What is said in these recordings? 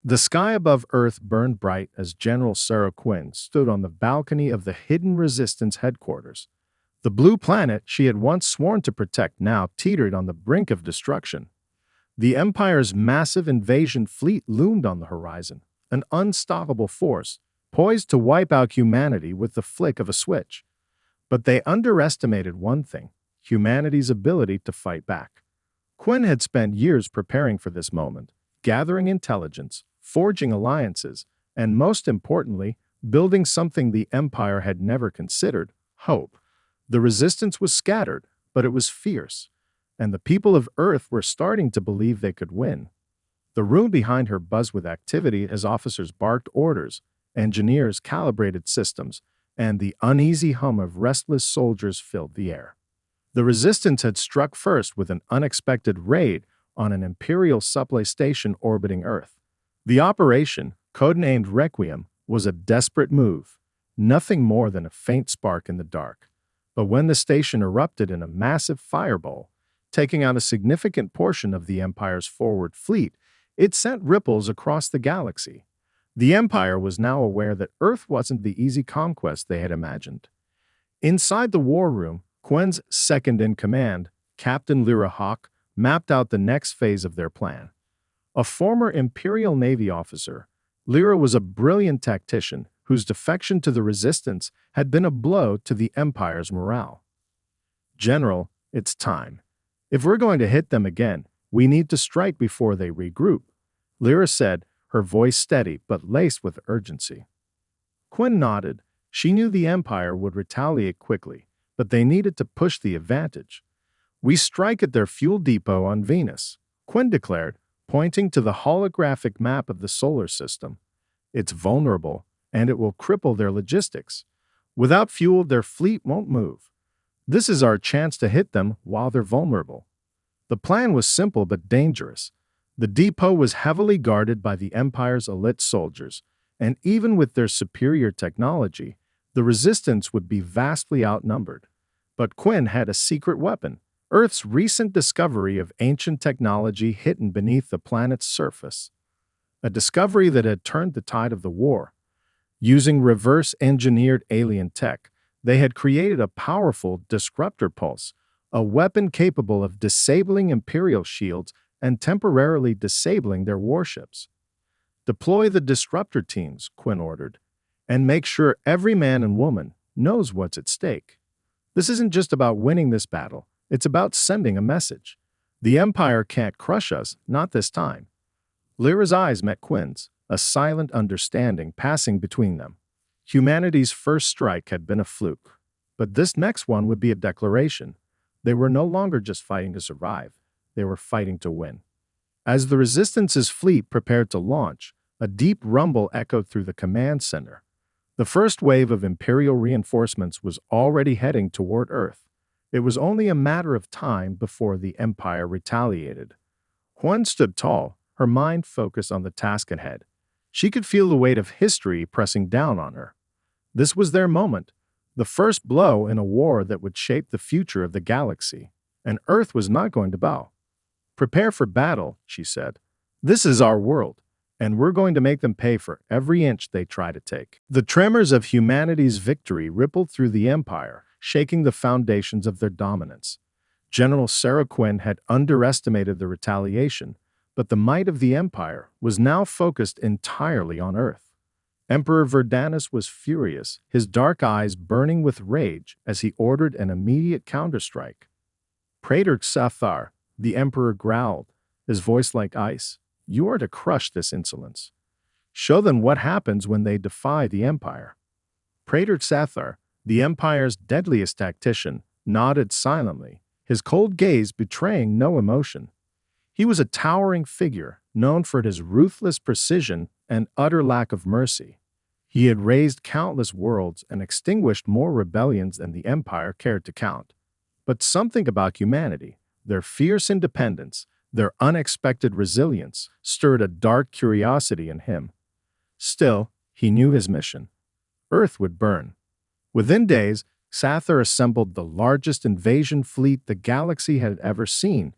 The sky above Earth burned bright as General Sarah Quinn stood on the balcony of the hidden Resistance headquarters. The blue planet she had once sworn to protect now teetered on the brink of destruction. The Empire's massive invasion fleet loomed on the horizon, an unstoppable force, poised to wipe out humanity with the flick of a switch. But they underestimated one thing: humanity's ability to fight back. Quinn had spent years preparing for this moment, gathering intelligence, forging alliances, and most importantly, building something the Empire had never considered: hope. The resistance was scattered, but it was fierce, and the people of Earth were starting to believe they could win. The room behind her buzzed with activity as officers barked orders, engineers calibrated systems, and the uneasy hum of restless soldiers filled the air. The resistance had struck first with an unexpected raid on an Imperial supply station orbiting Earth. The operation, codenamed Requiem, was a desperate move, nothing more than a faint spark in the dark. But when the station erupted in a massive fireball, taking out a significant portion of the Empire's forward fleet, it sent ripples across the galaxy. The Empire was now aware that Earth wasn't the easy conquest they had imagined. Inside the war room, Quinn's second-in-command, Captain Lyra Hawk, mapped out the next phase of their plan. A former Imperial Navy officer, Lyra was a brilliant tactician whose defection to the Resistance had been a blow to the Empire's morale. "General, it's time. If we're going to hit them again, we need to strike before they regroup," Lyra said, her voice steady but laced with urgency. Quinn nodded. She knew the Empire would retaliate quickly, but they needed to push the advantage. "We strike at their fuel depot on Venus," Quinn declared, pointing to the holographic map of the solar system. "It's vulnerable, and it will cripple their logistics. Without fuel, their fleet won't move. This is our chance to hit them while they're vulnerable." The plan was simple but dangerous. The depot was heavily guarded by the Empire's elite soldiers, and even with their superior technology, the Resistance would be vastly outnumbered. But Quinn had a secret weapon: Earth's recent discovery of ancient technology hidden beneath the planet's surface. A discovery that had turned the tide of the war. Using reverse-engineered alien tech, they had created a powerful disruptor pulse, a weapon capable of disabling Imperial shields and temporarily disabling their warships. "Deploy the disruptor teams," Quinn ordered, "and make sure every man and woman knows what's at stake. This isn't just about winning this battle, it's about sending a message. The Empire can't crush us, not this time." Lyra's eyes met Quinn's, a silent understanding passing between them. Humanity's first strike had been a fluke, but this next one would be a declaration. They were no longer just fighting to survive, they were fighting to win. As the Resistance's fleet prepared to launch, a deep rumble echoed through the command center. The first wave of Imperial reinforcements was already heading toward Earth. It was only a matter of time before the Empire retaliated. Huan stood tall, her mind focused on the task ahead. She could feel the weight of history pressing down on her. This was their moment, the first blow in a war that would shape the future of the galaxy, and Earth was not going to bow. "Prepare for battle," she said. "This is our world, and we're going to make them pay for every inch they try to take." The tremors of humanity's victory rippled through the Empire, shaking the foundations of their dominance. General Sarah Quinn had underestimated the retaliation, but the might of the Empire was now focused entirely on Earth. Emperor Verdanus was furious, his dark eyes burning with rage as he ordered an immediate counterstrike. "Praetor Xathar," the Emperor growled, his voice like ice, "you are to crush this insolence. Show them what happens when they defy the Empire." Praetor Xathar, the Empire's deadliest tactician, nodded silently, his cold gaze betraying no emotion. He was a towering figure, known for his ruthless precision and utter lack of mercy. He had razed countless worlds and extinguished more rebellions than the Empire cared to count. But something about humanity, their fierce independence, their unexpected resilience, stirred a dark curiosity in him. Still, he knew his mission. Earth would burn. Within days, Xathar assembled the largest invasion fleet the galaxy had ever seen,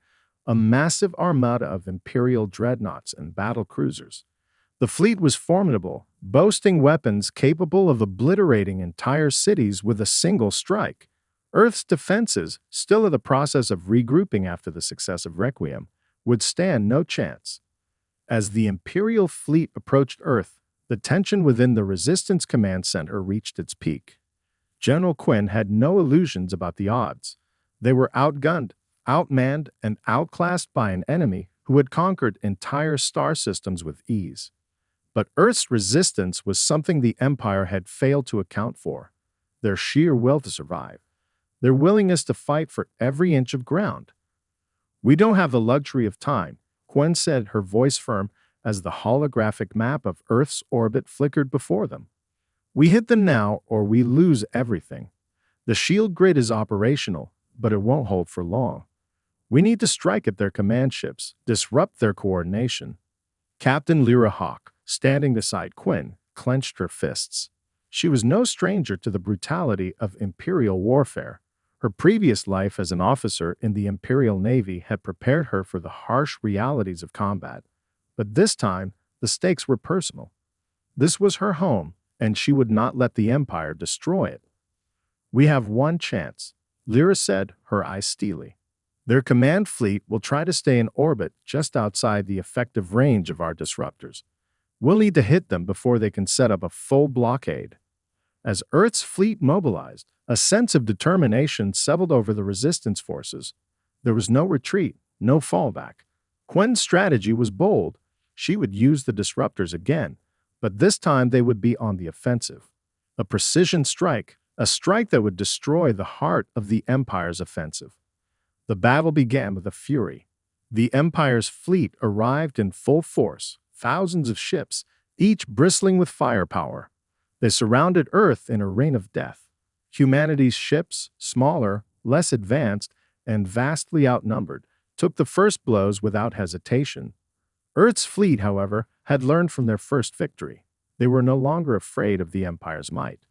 a massive armada of Imperial dreadnoughts and battle cruisers. The fleet was formidable, boasting weapons capable of obliterating entire cities with a single strike. Earth's defenses, still in the process of regrouping after the success of Requiem, would stand no chance. As the Imperial fleet approached Earth, the tension within the Resistance Command Center reached its peak. General Quinn had no illusions about the odds. They were outgunned, outmanned, and outclassed by an enemy who had conquered entire star systems with ease. But Earth's resistance was something the Empire had failed to account for: their sheer will to survive, their willingness to fight for every inch of ground. "We don't have the luxury of time," Quinn said, her voice firm as the holographic map of Earth's orbit flickered before them. "We hit them now or we lose everything. The shield grid is operational, but it won't hold for long. We need to strike at their command ships, disrupt their coordination." Captain Lyra Hawk, standing beside Quinn, clenched her fists. She was no stranger to the brutality of Imperial warfare. Her previous life as an officer in the Imperial Navy had prepared her for the harsh realities of combat. But this time, the stakes were personal. This was her home, and she would not let the Empire destroy it. "We have one chance," Lyra said, her eyes steely. "Their command fleet will try to stay in orbit just outside the effective range of our disruptors. We'll need to hit them before they can set up a full blockade." As Earth's fleet mobilized, a sense of determination settled over the resistance forces. There was no retreat, no fallback. Quinn's strategy was bold. She would use the disruptors again, but this time they would be on the offensive. A precision strike, a strike that would destroy the heart of the Empire's offensive. The battle began with a fury. The Empire's fleet arrived in full force, thousands of ships, each bristling with firepower. They surrounded Earth in a rain of death. Humanity's ships, smaller, less advanced, and vastly outnumbered, took the first blows without hesitation. Earth's fleet, however, had learned from their first victory. They were no longer afraid of the Empire's might.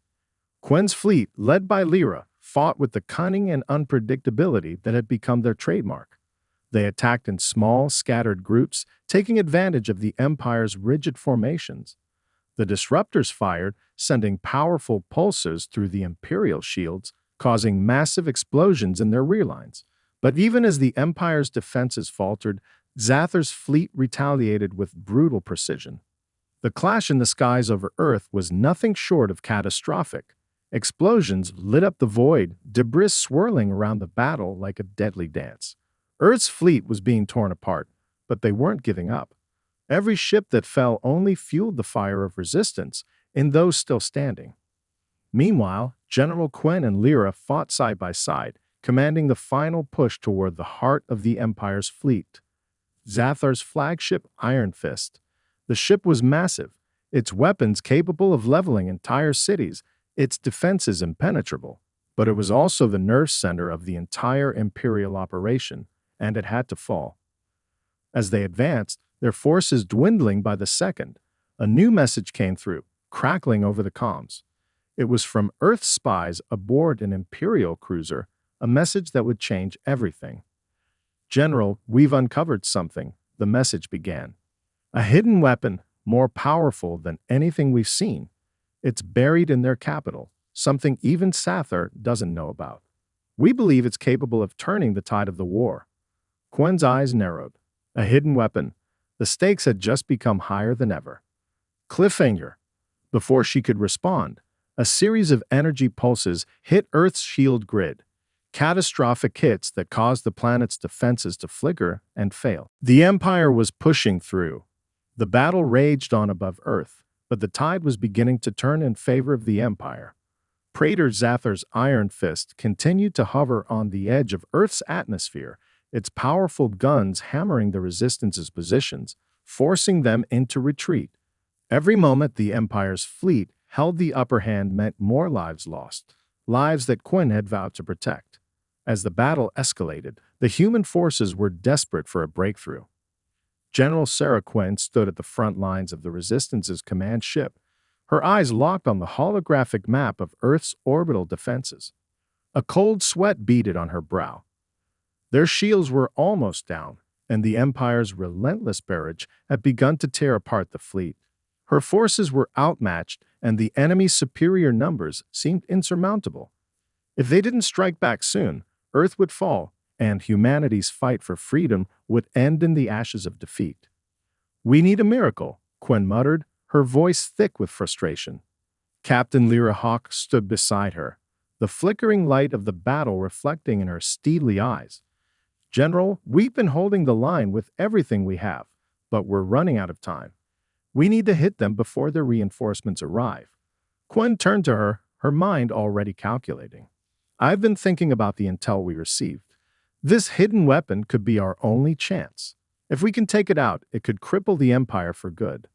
Quinn's fleet, led by Lyra, fought with the cunning and unpredictability that had become their trademark. They attacked in small, scattered groups, taking advantage of the Empire's rigid formations. The disruptors fired, sending powerful pulses through the Imperial shields, causing massive explosions in their rear lines. But even as the Empire's defenses faltered, Zathar's fleet retaliated with brutal precision. The clash in the skies over Earth was nothing short of catastrophic. Explosions lit up the void, debris swirling around the battle like a deadly dance. Earth's fleet was being torn apart, but they weren't giving up. Every ship that fell only fueled the fire of resistance in those still standing. Meanwhile, General Quinn and Lyra fought side by side, commanding the final push toward the heart of the Empire's fleet. Zathar's flagship Iron Fist. The ship was massive, its weapons capable of leveling entire cities, its defenses impenetrable. But it was also the nerve center of the entire Imperial operation, and it had to fall. As they advanced, their forces dwindling by the second, a new message came through, crackling over the comms. It was from Earth spies aboard an Imperial cruiser, a message that would change everything. "General, we've uncovered something," the message began. "A hidden weapon, more powerful than anything we've seen. It's buried in their capital, something even Zathar doesn't know about. We believe it's capable of turning the tide of the war." Quinn's eyes narrowed. A hidden weapon. The stakes had just become higher than ever. Cliffhanger. Before she could respond, a series of energy pulses hit Earth's shield grid, catastrophic hits that caused the planet's defenses to flicker and fail. The Empire was pushing through. The battle raged on above Earth, but the tide was beginning to turn in favor of the Empire. Praetor Zathar's Iron Fist continued to hover on the edge of Earth's atmosphere, its powerful guns hammering the Resistance's positions, forcing them into retreat. Every moment the Empire's fleet held the upper hand meant more lives lost, lives that Quinn had vowed to protect. As the battle escalated, the human forces were desperate for a breakthrough. General Sarah Quinn stood at the front lines of the Resistance's command ship, her eyes locked on the holographic map of Earth's orbital defenses. A cold sweat beaded on her brow. Their shields were almost down, and the Empire's relentless barrage had begun to tear apart the fleet. Her forces were outmatched, and the enemy's superior numbers seemed insurmountable. If they didn't strike back soon, Earth would fall, and humanity's fight for freedom would end in the ashes of defeat. "We need a miracle," Quinn muttered, her voice thick with frustration. Captain Lyra Hawk stood beside her, the flickering light of the battle reflecting in her steely eyes. "General, we've been holding the line with everything we have, but we're running out of time. We need to hit them before their reinforcements arrive." Quinn turned to her, her mind already calculating. "I've been thinking about the intel we received. This hidden weapon could be our only chance. If we can take it out, it could cripple the Empire for good."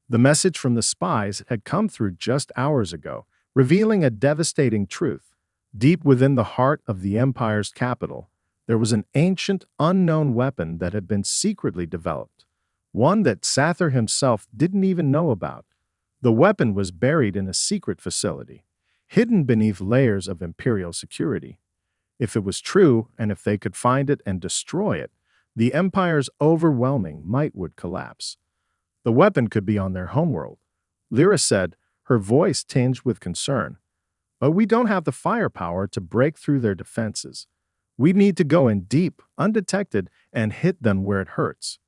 The message from the spies had come through just hours ago, revealing a devastating truth. Deep within the heart of the Empire's capital, there was an ancient, unknown weapon that had been secretly developed, one that Sather himself didn't even know about. The weapon was buried in a secret facility, hidden beneath layers of Imperial security. If it was true, and if they could find it and destroy it, the Empire's overwhelming might would collapse. The weapon could be on their homeworld, Lyra said, her voice tinged with concern. "But we don't have the firepower to break through their defenses. We need to go in deep, undetected, and hit them where it hurts."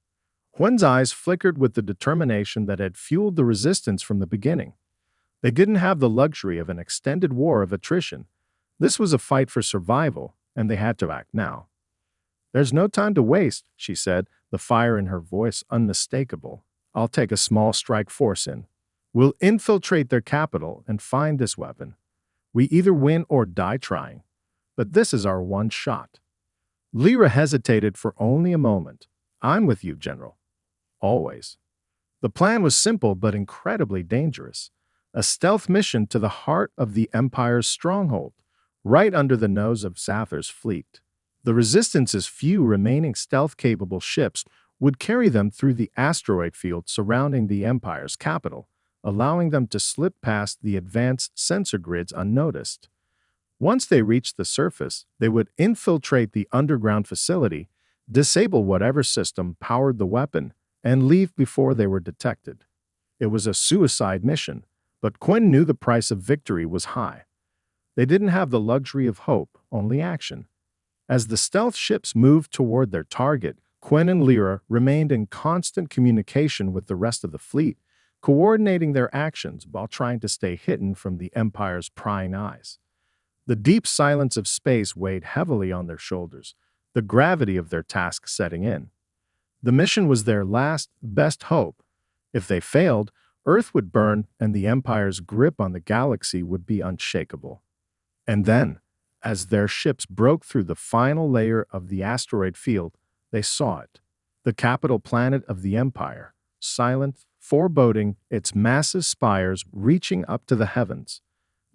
Huen's eyes flickered with the determination that had fueled the resistance from the beginning. They didn't have the luxury of an extended war of attrition. This was a fight for survival, and they had to act now. "There's no time to waste," she said, the fire in her voice unmistakable. "I'll take a small strike force in. We'll infiltrate their capital and find this weapon. We either win or die trying. But this is our one shot." Lyra hesitated for only a moment. "I'm with you, General. Always." The plan was simple but incredibly dangerous. A stealth mission to the heart of the Empire's stronghold, right under the nose of Sather's fleet. The Resistance's few remaining stealth-capable ships would carry them through the asteroid field surrounding the Empire's capital, allowing them to slip past the advanced sensor grids unnoticed. Once they reached the surface, they would infiltrate the underground facility, disable whatever system powered the weapon, and leave before they were detected. It was a suicide mission, but Quinn knew the price of victory was high. They didn't have the luxury of hope, only action. As the stealth ships moved toward their target, Quinn and Lyra remained in constant communication with the rest of the fleet, coordinating their actions while trying to stay hidden from the Empire's prying eyes. The deep silence of space weighed heavily on their shoulders, the gravity of their task setting in. The mission was their last, best hope. If they failed, Earth would burn and the Empire's grip on the galaxy would be unshakable. And then, as their ships broke through the final layer of the asteroid field, they saw it. The capital planet of the Empire, silent, foreboding, its massive spires reaching up to the heavens.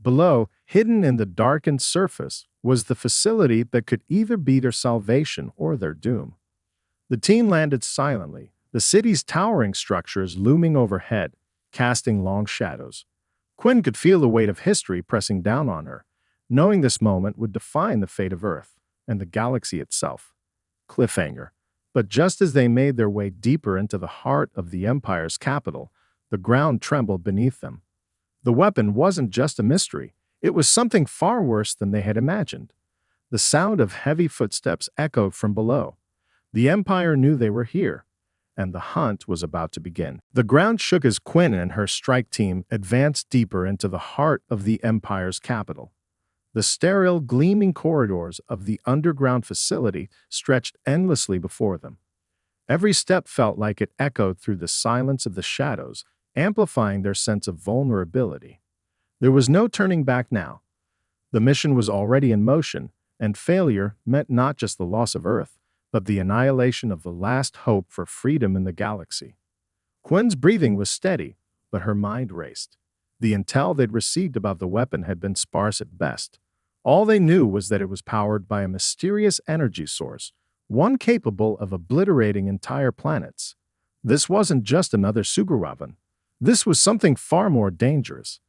Below, hidden in the darkened surface, was the facility that could either be their salvation or their doom. The team landed silently, the city's towering structures looming overhead, casting long shadows. Quinn could feel the weight of history pressing down on her, knowing this moment would define the fate of Earth and the galaxy itself. Cliffhanger. But just as they made their way deeper into the heart of the Empire's capital, the ground trembled beneath them. The weapon wasn't just a mystery, it was something far worse than they had imagined. The sound of heavy footsteps echoed from below. The Empire knew they were here, and the hunt was about to begin. The ground shook as Quinn and her strike team advanced deeper into the heart of the Empire's capital. The sterile, gleaming corridors of the underground facility stretched endlessly before them. Every step felt like it echoed through the silence of the shadows, amplifying their sense of vulnerability. There was no turning back now. The mission was already in motion, and failure meant not just the loss of Earth, but the annihilation of the last hope for freedom in the galaxy. Quinn's breathing was steady, but her mind raced. The intel they'd received about the weapon had been sparse at best. All they knew was that it was powered by a mysterious energy source, one capable of obliterating entire planets. This wasn't just another superweapon. This was something far more dangerous.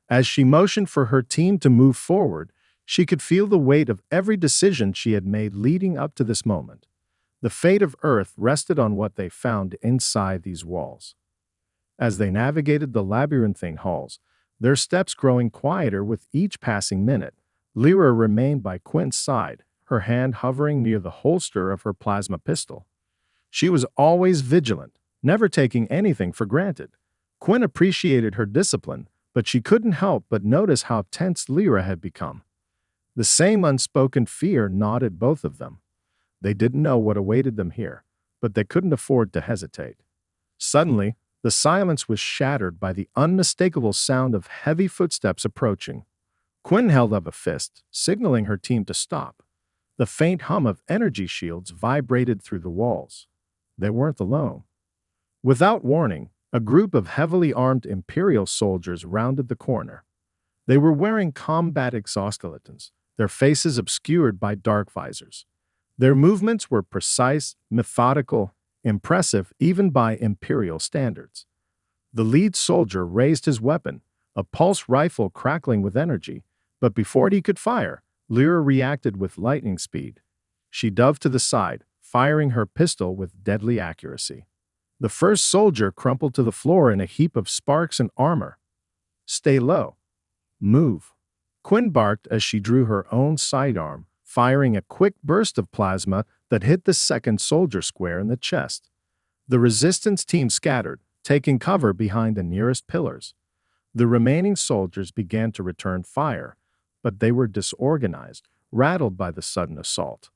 As she motioned for her team to move forward, she could feel the weight of every decision she had made leading up to this moment. The fate of Earth rested on what they found inside these walls. As they navigated the labyrinthine halls, their steps growing quieter with each passing minute, Lyra remained by Quinn's side, her hand hovering near the holster of her plasma pistol. She was always vigilant, never taking anything for granted. Quinn appreciated her discipline, but she couldn't help but notice how tense Lyra had become. The same unspoken fear gnawed at both of them. They didn't know what awaited them here, but they couldn't afford to hesitate. Suddenly, the silence was shattered by the unmistakable sound of heavy footsteps approaching. Quinn held up a fist, signaling her team to stop. The faint hum of energy shields vibrated through the walls. They weren't alone. Without warning, a group of heavily armed Imperial soldiers rounded the corner. They were wearing combat exoskeletons, their faces obscured by dark visors. Their movements were precise, methodical, impressive even by Imperial standards. The lead soldier raised his weapon, a pulse rifle crackling with energy, but before he could fire, Lyra reacted with lightning speed. She dove to the side, firing her pistol with deadly accuracy. The first soldier crumpled to the floor in a heap of sparks and armor. "Stay low. Move." Quinn barked as she drew her own sidearm, firing a quick burst of plasma that hit the second soldier square in the chest. The resistance team scattered, taking cover behind the nearest pillars. The remaining soldiers began to return fire, but they were disorganized, rattled by the sudden assault.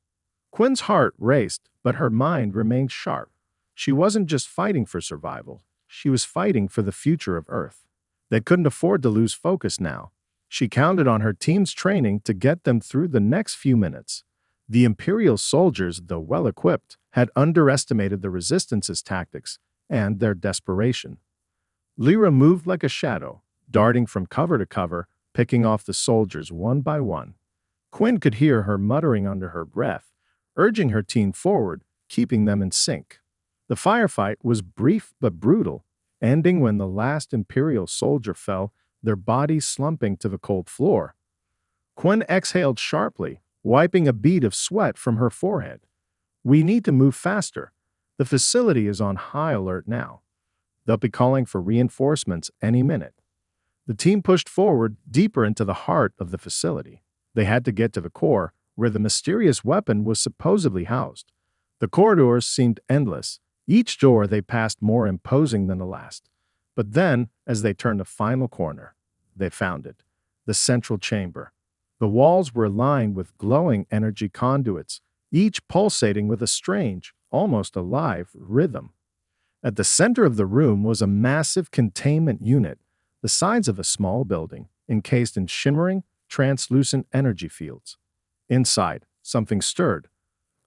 Quinn's heart raced, but her mind remained sharp. She wasn't just fighting for survival, she was fighting for the future of Earth. They couldn't afford to lose focus now. She counted on her team's training to get them through the next few minutes. The Imperial soldiers, though well-equipped, had underestimated the Resistance's tactics and their desperation. Lyra moved like a shadow, darting from cover to cover, picking off the soldiers one by one. Quinn could hear her muttering under her breath, urging her team forward, keeping them in sync. The firefight was brief but brutal, ending when the last Imperial soldier fell, their bodies slumping to the cold floor. Quinn exhaled sharply, wiping a bead of sweat from her forehead. "We need to move faster. The facility is on high alert now. They'll be calling for reinforcements any minute." The team pushed forward deeper into the heart of the facility. They had to get to the core, where the mysterious weapon was supposedly housed. The corridors seemed endless, each door they passed more imposing than the last. But then, as they turned the final corner, they found it, the central chamber. The walls were lined with glowing energy conduits, each pulsating with a strange, almost alive rhythm. At the center of the room was a massive containment unit, the size of a small building, encased in shimmering, translucent energy fields. Inside, something stirred,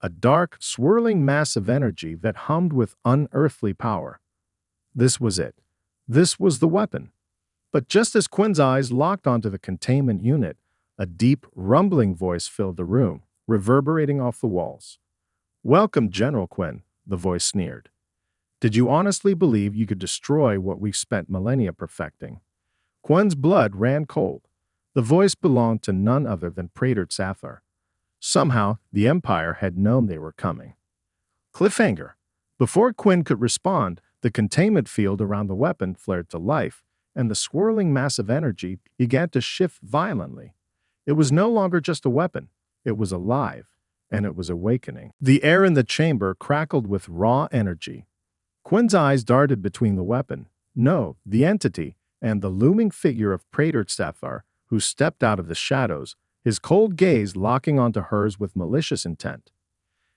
a dark, swirling mass of energy that hummed with unearthly power. This was it. This was the weapon. But just as Quinn's eyes locked onto the containment unit, a deep, rumbling voice filled the room, reverberating off the walls. "Welcome, General Quinn," the voice sneered. "Did you honestly believe you could destroy what we've spent millennia perfecting?" Quinn's blood ran cold. The voice belonged to none other than Praetor Sapphire. Somehow, the Empire had known they were coming. Cliffhanger. Before Quinn could respond, the containment field around the weapon flared to life, and the swirling mass of energy began to shift violently. It was no longer just a weapon. It was alive, and it was awakening. The air in the chamber crackled with raw energy. Quinn's eyes darted between the weapon, no, the entity, and the looming figure of Praetor Sapphire, who stepped out of the shadows, his cold gaze locking onto hers with malicious intent.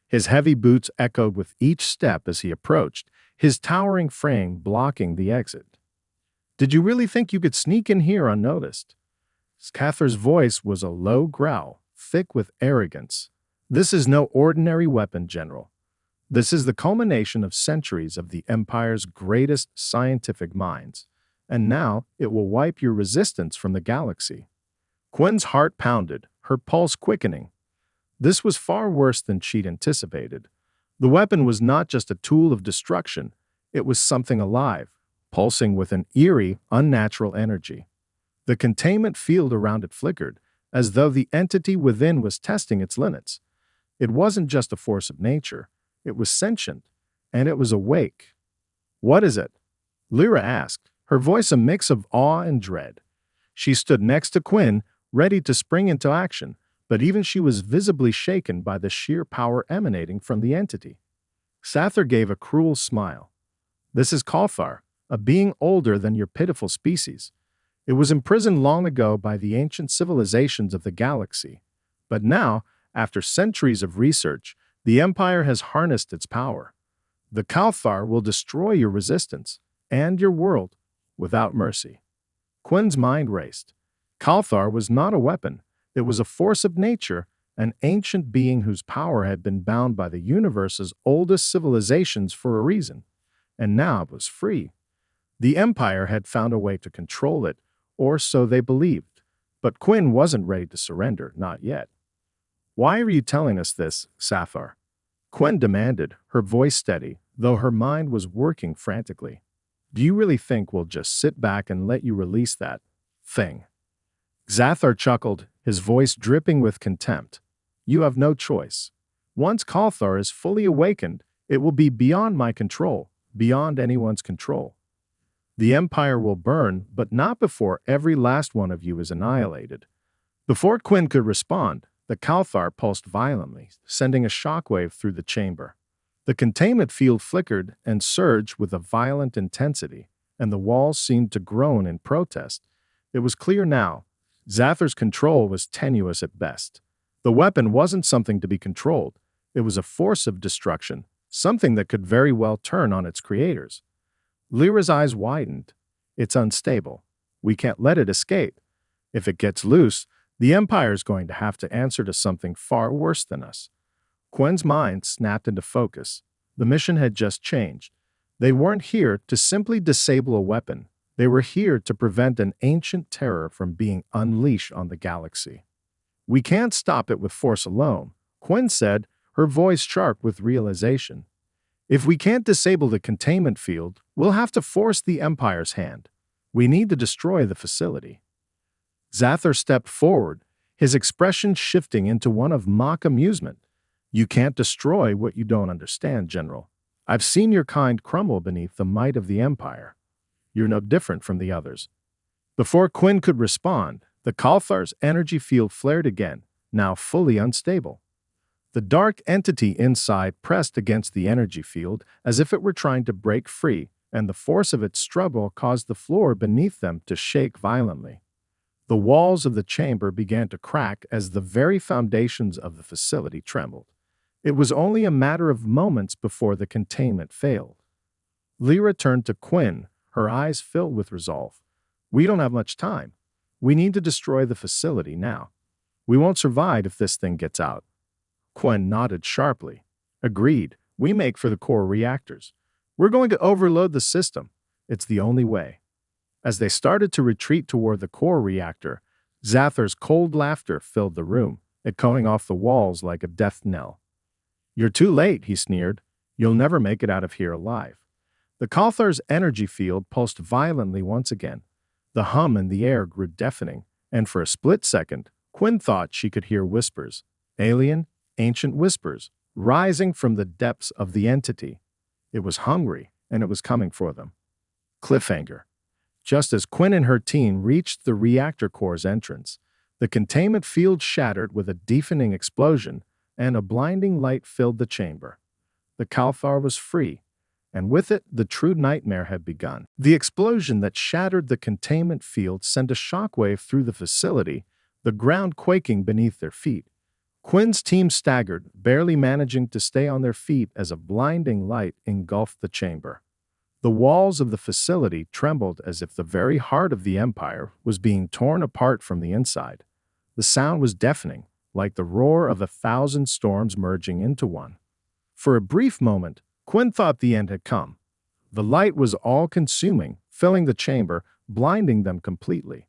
His heavy boots echoed with each step as he approached, his towering frame blocking the exit. "Did you really think you could sneak in here unnoticed?" Saphire's voice was a low growl, thick with arrogance. "This is no ordinary weapon, General. This is the culmination of centuries of the Empire's greatest scientific minds, and now it will wipe your resistance from the galaxy." Quinn's heart pounded, her pulse quickening. This was far worse than she'd anticipated. The weapon was not just a tool of destruction, it was something alive, pulsing with an eerie, unnatural energy. The containment field around it flickered, as though the entity within was testing its limits. It wasn't just a force of nature, it was sentient, and it was awake. "What is it?" Lyra asked, her voice a mix of awe and dread. She stood next to Quinn, ready to spring into action, but even she was visibly shaken by the sheer power emanating from the entity. Sather gave a cruel smile. This is Kalthar, a being older than your pitiful species. It was imprisoned long ago by the ancient civilizations of the galaxy. But now, after centuries of research, the Empire has harnessed its power. The Kalthar will destroy your resistance and your world without mercy. Quinn's mind raced. Kalthar was not a weapon. It was a force of nature, an ancient being whose power had been bound by the universe's oldest civilizations for a reason. And now it was free. The Empire had found a way to control it, or so they believed. But Quinn wasn't ready to surrender, not yet. Why are you telling us this, Sathar? Quinn demanded, her voice steady, though her mind was working frantically. Do you really think we'll just sit back and let you release that thing? Zathar chuckled, his voice dripping with contempt. You have no choice. Once Kalthar is fully awakened, it will be beyond my control, beyond anyone's control. The Empire will burn, but not before every last one of you is annihilated. Before Quinn could respond, the Kalthar pulsed violently, sending a shockwave through the chamber. The containment field flickered and surged with a violent intensity, and the walls seemed to groan in protest. It was clear now. Zathar's control was tenuous at best. The weapon wasn't something to be controlled. It was a force of destruction, something that could very well turn on its creators. Lyra's eyes widened. It's unstable. We can't let it escape. If it gets loose, the Empire's going to have to answer to something far worse than us. Quinn's mind snapped into focus. The mission had just changed. They weren't here to simply disable a weapon. They were here to prevent an ancient terror from being unleashed on the galaxy. We can't stop it with force alone, Quinn said, her voice sharp with realization. If we can't disable the containment field, we'll have to force the Empire's hand. We need to destroy the facility. Zathar stepped forward, his expression shifting into one of mock amusement. You can't destroy what you don't understand, General. I've seen your kind crumble beneath the might of the Empire. You're no different from the others. Before Quinn could respond, the Kalthar's energy field flared again, now fully unstable. The dark entity inside pressed against the energy field as if it were trying to break free, and the force of its struggle caused the floor beneath them to shake violently. The walls of the chamber began to crack as the very foundations of the facility trembled. It was only a matter of moments before the containment failed. Lyra turned to Quinn, her eyes filled with resolve. We don't have much time. We need to destroy the facility now. We won't survive if this thing gets out. Quinn nodded sharply. Agreed. We make for the core reactors. We're going to overload the system. It's the only way. As they started to retreat toward the core reactor, Zathar's cold laughter filled the room, echoing off the walls like a death knell. You're too late, he sneered. You'll never make it out of here alive. The Kalthar's energy field pulsed violently once again. The hum in the air grew deafening, and for a split second, Quinn thought she could hear whispers, alien, ancient whispers, rising from the depths of the entity. It was hungry, and it was coming for them. Cliffhanger. Just as Quinn and her team reached the reactor core's entrance, the containment field shattered with a deafening explosion, and a blinding light filled the chamber. The Kalthar was free, and with it, the true nightmare had begun. The explosion that shattered the containment field sent a shockwave through the facility, the ground quaking beneath their feet. Quinn's team staggered, barely managing to stay on their feet as a blinding light engulfed the chamber. The walls of the facility trembled as if the very heart of the Empire was being torn apart from the inside. The sound was deafening, like the roar of 1,000 storms merging into one. For a brief moment, Quinn thought the end had come. The light was all-consuming, filling the chamber, blinding them completely.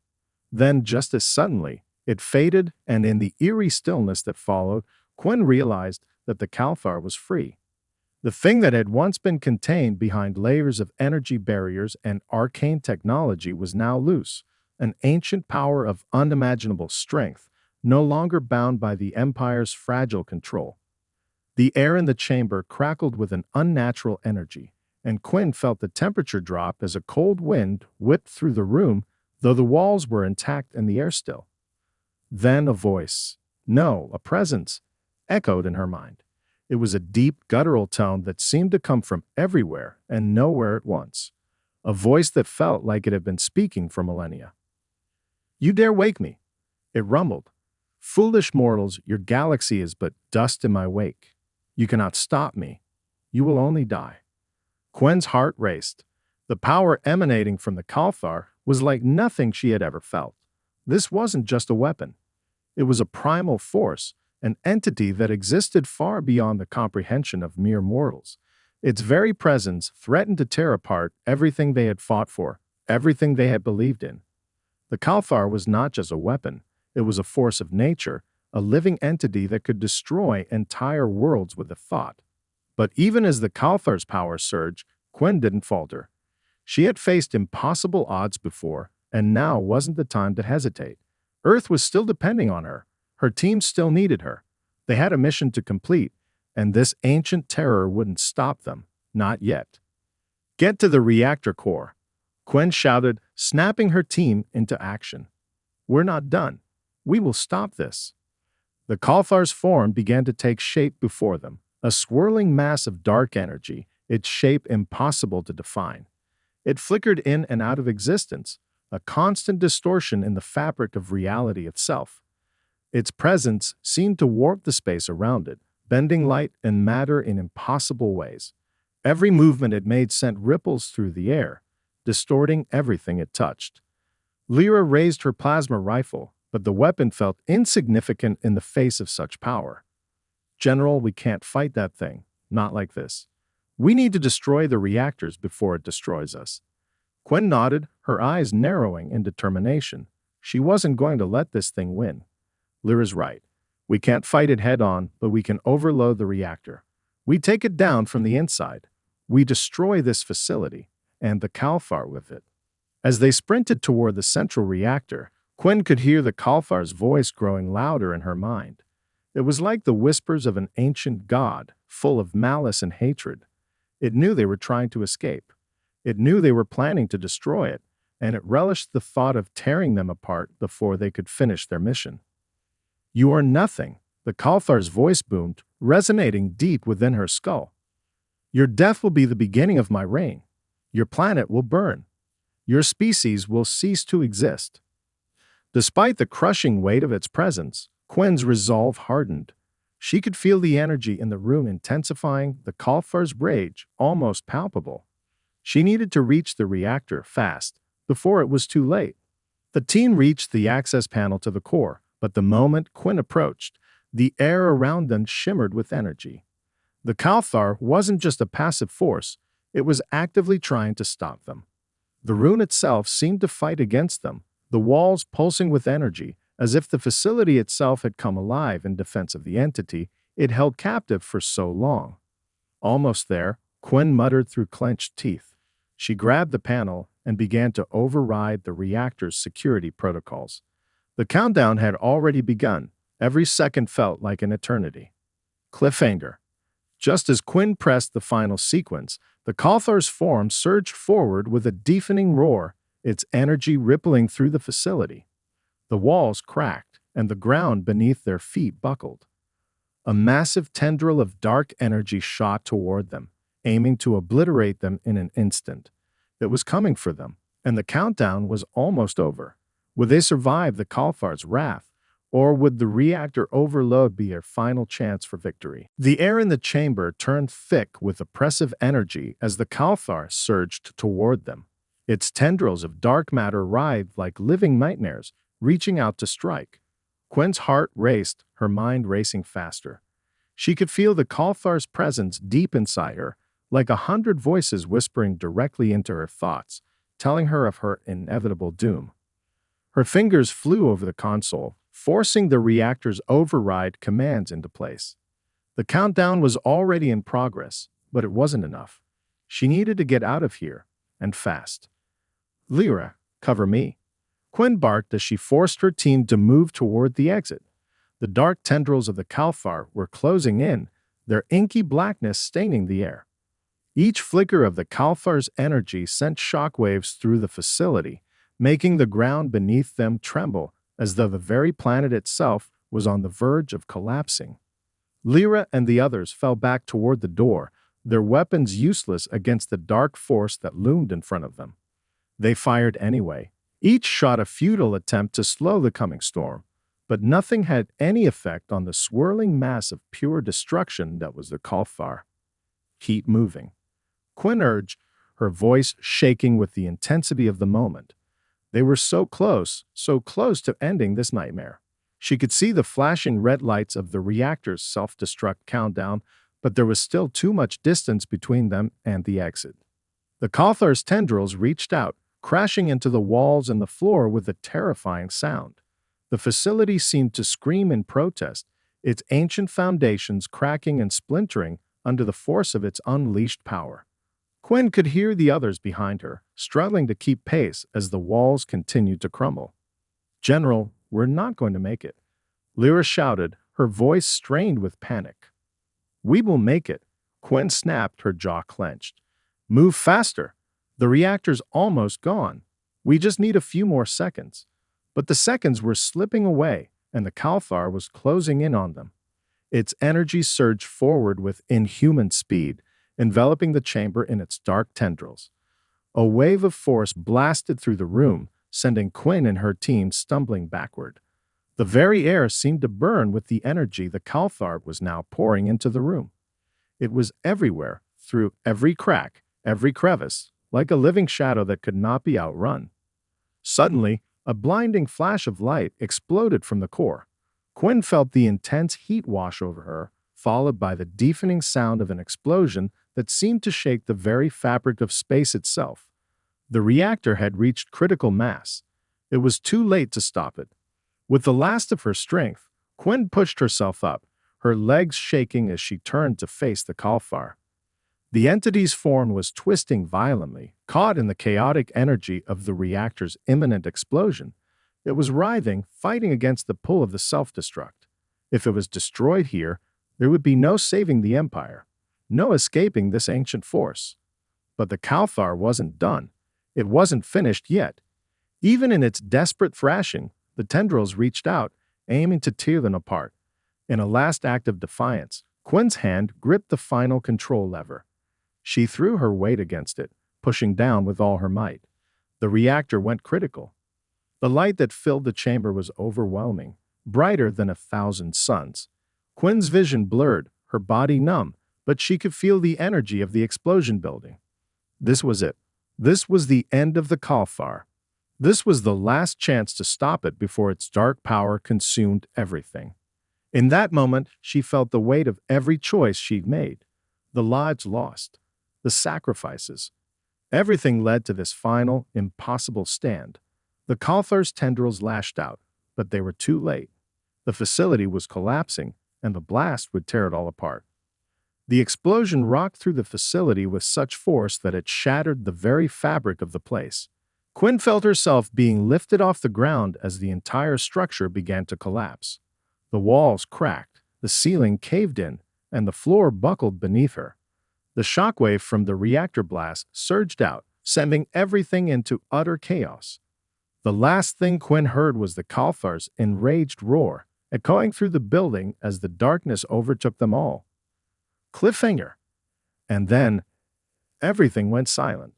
Then, just as suddenly, it faded, and in the eerie stillness that followed, Quinn realized that the Kalthar was free. The thing that had once been contained behind layers of energy barriers and arcane technology was now loose, an ancient power of unimaginable strength, no longer bound by the Empire's fragile control. The air in the chamber crackled with an unnatural energy, and Quinn felt the temperature drop as a cold wind whipped through the room, though the walls were intact and the air still. Then a voice, no, a presence, echoed in her mind. It was a deep, guttural tone that seemed to come from everywhere and nowhere at once. A voice that felt like it had been speaking for millennia. "You dare wake me," it rumbled. "Foolish mortals, your galaxy is but dust in my wake. You cannot stop me. You will only die." Quinn's heart raced. The power emanating from the Kalthar was like nothing she had ever felt. This wasn't just a weapon. It was a primal force, an entity that existed far beyond the comprehension of mere mortals. Its very presence threatened to tear apart everything they had fought for, everything they had believed in. The Kalthar was not just a weapon, it was a force of nature, a living entity that could destroy entire worlds with a thought. But even as the Kalthar's power surged, Quinn didn't falter. She had faced impossible odds before, and now wasn't the time to hesitate. Earth was still depending on her. Her team still needed her. They had a mission to complete, and this ancient terror wouldn't stop them. Not yet. "Get to the reactor core," Quinn shouted, snapping her team into action. "We're not done. We will stop this." The Kalthar's form began to take shape before them, a swirling mass of dark energy, its shape impossible to define. It flickered in and out of existence, a constant distortion in the fabric of reality itself. Its presence seemed to warp the space around it, bending light and matter in impossible ways. Every movement it made sent ripples through the air, distorting everything it touched. Lyra raised her plasma rifle, but the weapon felt insignificant in the face of such power. "General, we can't fight that thing. Not like this. We need to destroy the reactors before it destroys us." Quinn nodded, her eyes narrowing in determination. She wasn't going to let this thing win. Lyra's right. We can't fight it head-on, but we can overload the reactor. We take it down from the inside. We destroy this facility, and the Kalthar with it. As they sprinted toward the central reactor, Quinn could hear the Kalthar's voice growing louder in her mind. It was like the whispers of an ancient god, full of malice and hatred. It knew they were trying to escape. It knew they were planning to destroy it, and it relished the thought of tearing them apart before they could finish their mission. "You are nothing," the Kalthar's voice boomed, resonating deep within her skull. "Your death will be the beginning of my reign. Your planet will burn. Your species will cease to exist." Despite the crushing weight of its presence, Quinn's resolve hardened. She could feel the energy in the room intensifying, the Kalthar's rage almost palpable. She needed to reach the reactor fast, before it was too late. The team reached the access panel to the core, but the moment Quinn approached, the air around them shimmered with energy. The Kalthar wasn't just a passive force, it was actively trying to stop them. The rune itself seemed to fight against them, the walls pulsing with energy, as if the facility itself had come alive in defense of the entity it held captive for so long. Almost there, Quinn muttered through clenched teeth. She grabbed the panel and began to override the reactor's security protocols. The countdown had already begun. Every second felt like an eternity. Cliffhanger. Just as Quinn pressed the final sequence, the Kalthar's form surged forward with a deafening roar, its energy rippling through the facility. The walls cracked, and the ground beneath their feet buckled. A massive tendril of dark energy shot toward them, aiming to obliterate them in an instant. It was coming for them, and the countdown was almost over. Would they survive the Kalthar's wrath, or would the reactor overload be their final chance for victory? The air in the chamber turned thick with oppressive energy as the Kalthar surged toward them. Its tendrils of dark matter writhed like living nightmares, reaching out to strike. Quinn's heart raced, her mind racing faster. She could feel the Kalthar's presence deep inside her, like 100 voices whispering directly into her thoughts, telling her of her inevitable doom. Her fingers flew over the console, forcing the reactor's override commands into place. The countdown was already in progress, but it wasn't enough. She needed to get out of here, and fast. "Lyra, cover me." Quinn barked as she forced her team to move toward the exit. The dark tendrils of the Kalthar were closing in, their inky blackness staining the air. Each flicker of the Calthar's energy sent shockwaves through the facility, making the ground beneath them tremble as though the very planet itself was on the verge of collapsing. Lyra and the others fell back toward the door, their weapons useless against the dark force that loomed in front of them. They fired anyway. Each shot a futile attempt to slow the coming storm, but nothing had any effect on the swirling mass of pure destruction that was the Calthar. Keep moving. Quinn urged, her voice shaking with the intensity of the moment. They were so close to ending this nightmare. She could see the flashing red lights of the reactor's self-destruct countdown, but there was still too much distance between them and the exit. The Calthar's tendrils reached out, crashing into the walls and the floor with a terrifying sound. The facility seemed to scream in protest, its ancient foundations cracking and splintering under the force of its unleashed power. Quinn could hear the others behind her, struggling to keep pace as the walls continued to crumble. "General, we're not going to make it," Lyra shouted, her voice strained with panic. "We will make it," Quinn snapped, her jaw clenched. "Move faster. The reactor's almost gone. We just need a few more seconds." But the seconds were slipping away, and the Calthar was closing in on them. Its energy surged forward with inhuman speed, enveloping the chamber in its dark tendrils. A wave of force blasted through the room, sending Quinn and her team stumbling backward. The very air seemed to burn with the energy the Calthar was now pouring into the room. It was everywhere, through every crack, every crevice, like a living shadow that could not be outrun. Suddenly, a blinding flash of light exploded from the core. Quinn felt the intense heat wash over her, followed by the deafening sound of an explosion that seemed to shake the very fabric of space itself. The reactor had reached critical mass. It was too late to stop it. With the last of her strength, Quinn pushed herself up, her legs shaking as she turned to face the Calthar. The entity's form was twisting violently, caught in the chaotic energy of the reactor's imminent explosion. It was writhing, fighting against the pull of the self-destruct. If it was destroyed here, there would be no saving the Empire, no escaping this ancient force. But the Calthar wasn't done. It wasn't finished yet. Even in its desperate thrashing, the tendrils reached out, aiming to tear them apart. In a last act of defiance, Quinn's hand gripped the final control lever. She threw her weight against it, pushing down with all her might. The reactor went critical. The light that filled the chamber was overwhelming, brighter than 1,000 suns. Quinn's vision blurred, her body numb, but she could feel the energy of the explosion building. This was it. This was the end of the Calthar. This was the last chance to stop it before its dark power consumed everything. In that moment, she felt the weight of every choice she'd made. The lives lost. The sacrifices. Everything led to this final, impossible stand. The Calthar's tendrils lashed out, but they were too late. The facility was collapsing, and the blast would tear it all apart. The explosion rocked through the facility with such force that it shattered the very fabric of the place. Quinn felt herself being lifted off the ground as the entire structure began to collapse. The walls cracked, the ceiling caved in, and the floor buckled beneath her. The shockwave from the reactor blast surged out, sending everything into utter chaos. The last thing Quinn heard was the Calthar's enraged roar, echoing through the building as the darkness overtook them all. Cliffhanger! And then, everything went silent.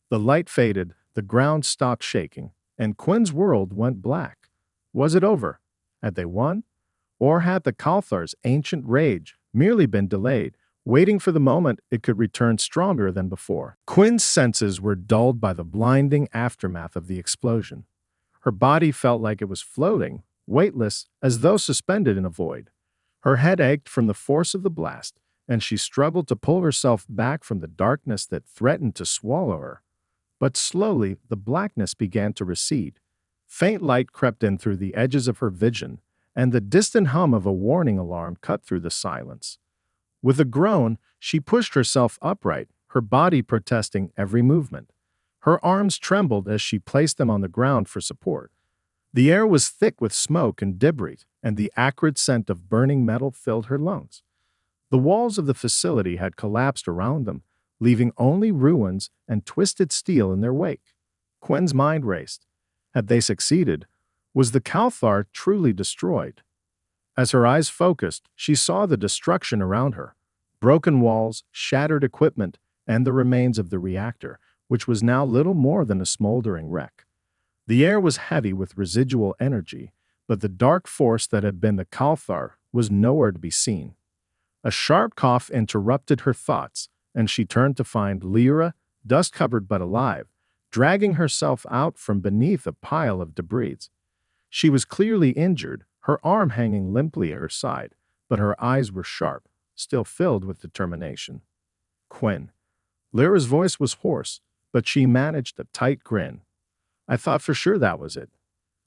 The light faded, the ground stopped shaking, and Quinn's world went black. Was it over? Had they won? Or had the Calthar's ancient rage merely been delayed, waiting for the moment it could return stronger than before? Quinn's senses were dulled by the blinding aftermath of the explosion. Her body felt like it was floating, weightless, as though suspended in a void. Her head ached from the force of the blast, and she struggled to pull herself back from the darkness that threatened to swallow her. But slowly, the blackness began to recede. Faint light crept in through the edges of her vision, and the distant hum of a warning alarm cut through the silence. With a groan, she pushed herself upright, her body protesting every movement. Her arms trembled as she placed them on the ground for support. The air was thick with smoke and debris, and the acrid scent of burning metal filled her lungs. The walls of the facility had collapsed around them, leaving only ruins and twisted steel in their wake. Quinn's mind raced. Had they succeeded? Was the Calthar truly destroyed? As her eyes focused, she saw the destruction around her. Broken walls, shattered equipment, and the remains of the reactor, which was now little more than a smoldering wreck. The air was heavy with residual energy, but the dark force that had been the Calthar was nowhere to be seen. A sharp cough interrupted her thoughts, and she turned to find Lyra, dust-covered but alive, dragging herself out from beneath a pile of debris. She was clearly injured, her arm hanging limply at her side, but her eyes were sharp, still filled with determination. Quinn. Lyra's voice was hoarse, but she managed a tight grin. I thought for sure that was it.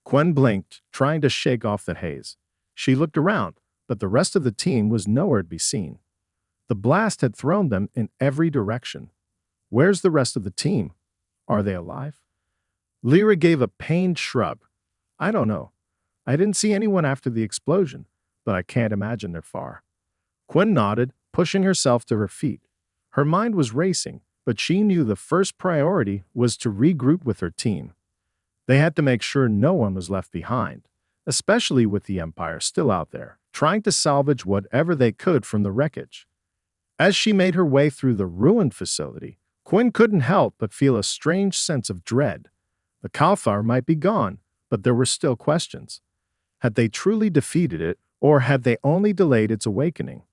Quinn blinked, trying to shake off the haze. She looked around, but the rest of the team was nowhere to be seen. The blast had thrown them in every direction. Where's the rest of the team? Are they alive? Lyra gave a pained shrug. I don't know. I didn't see anyone after the explosion, but I can't imagine they're far. Quinn nodded, pushing herself to her feet. Her mind was racing, but she knew the first priority was to regroup with her team. They had to make sure no one was left behind, especially with the Empire still out there, trying to salvage whatever they could from the wreckage. As she made her way through the ruined facility, Quinn couldn't help but feel a strange sense of dread. The Calthar might be gone, but there were still questions. Had they truly defeated it, or had they only delayed its awakening?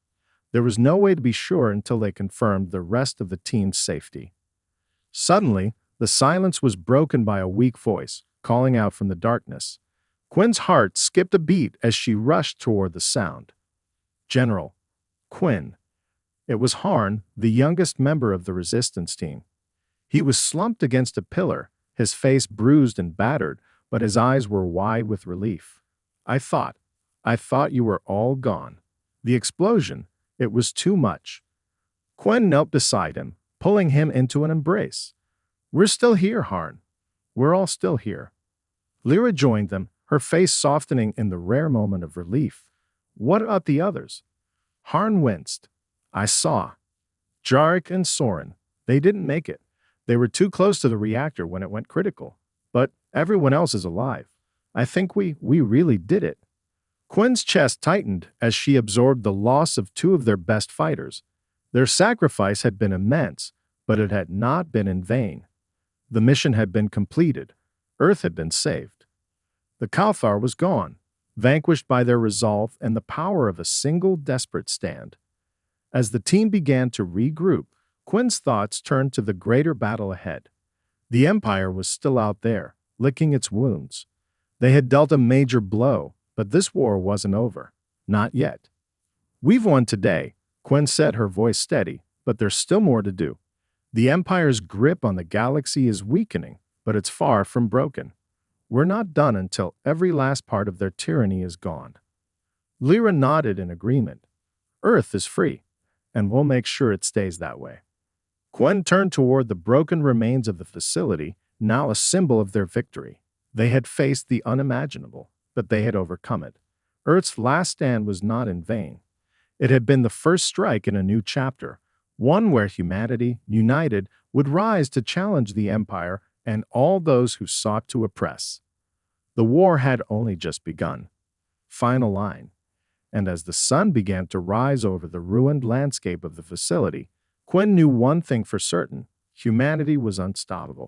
There was no way to be sure until they confirmed the rest of the team's safety. Suddenly, the silence was broken by a weak voice, calling out from the darkness. Quinn's heart skipped a beat as she rushed toward the sound. General. Quinn. It was Harn, the youngest member of the resistance team. He was slumped against a pillar, his face bruised and battered, but his eyes were wide with relief. I thought you were all gone. The explosion, it was too much. Quinn knelt beside him, pulling him into an embrace. We're still here, Harn. We're all still here. Lyra joined them, her face softening in the rare moment of relief. What about the others? Harn winced. I saw. Jarek and Soren. They didn't make it. They were too close to the reactor when it went critical. But everyone else is alive. I think we really did it. Quinn's chest tightened as she absorbed the loss of two of their best fighters. Their sacrifice had been immense, but it had not been in vain. The mission had been completed. Earth had been saved. The Calthar was gone, vanquished by their resolve and the power of a single desperate stand. As the team began to regroup, Quinn's thoughts turned to the greater battle ahead. The Empire was still out there, licking its wounds. They had dealt a major blow, but this war wasn't over. Not yet. We've won today, Quinn said, her voice steady, but there's still more to do. The Empire's grip on the galaxy is weakening, but it's far from broken. We're not done until every last part of their tyranny is gone. Lyra nodded in agreement. Earth is free, and we'll make sure it stays that way. Quinn turned toward the broken remains of the facility, now a symbol of their victory. They had faced the unimaginable, but they had overcome it. Earth's last stand was not in vain. It had been the first strike in a new chapter, one where humanity, united, would rise to challenge the Empire and all those who sought to oppress. The war had only just begun. Final line. And as the sun began to rise over the ruined landscape of the facility, Quinn knew one thing for certain: humanity was unstoppable.